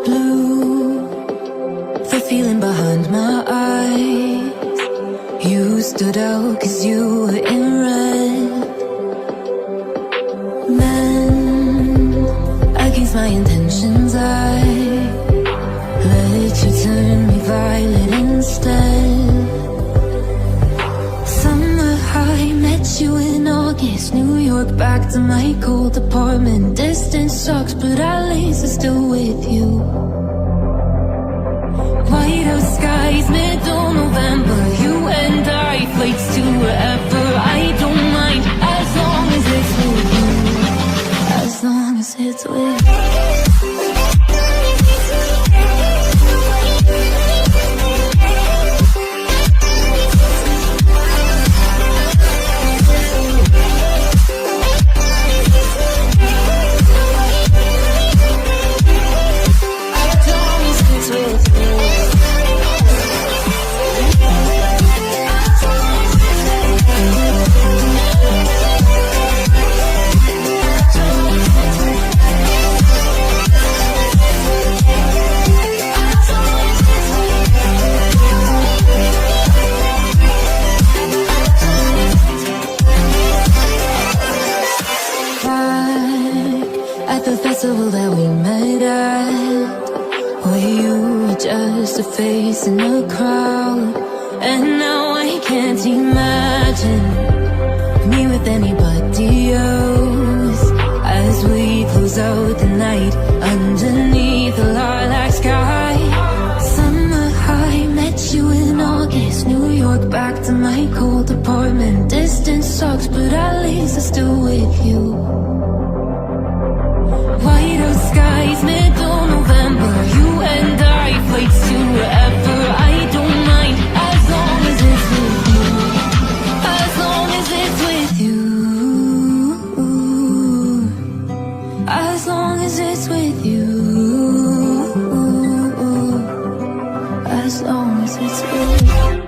Blue, the feeling behind my eyes. You stood out 'cause you were in red. Men, against my intentions, I let you turn me violet instead. Summer high, met you in August. New York, back to my cold apartment. Distance sucks, but at least I'm still with you. White out skies, middle November. You and I, flights to wherever. I don't mind, as long as it's with you. As long as it's with you. At the festival that we met at, where you were just a face in a crowd. And now I can't imagine me with anybody else. As we close out the night underneath the lilac sky. Summer high, met you in August. New York, back to my cold apartment. Distance sucks, but at least I'm still with you. White out skies, middle November. You and I, flights to wherever. I don't mind, as long as it's with you. As long as it's with you. As long as it's with you. As long as it's with you.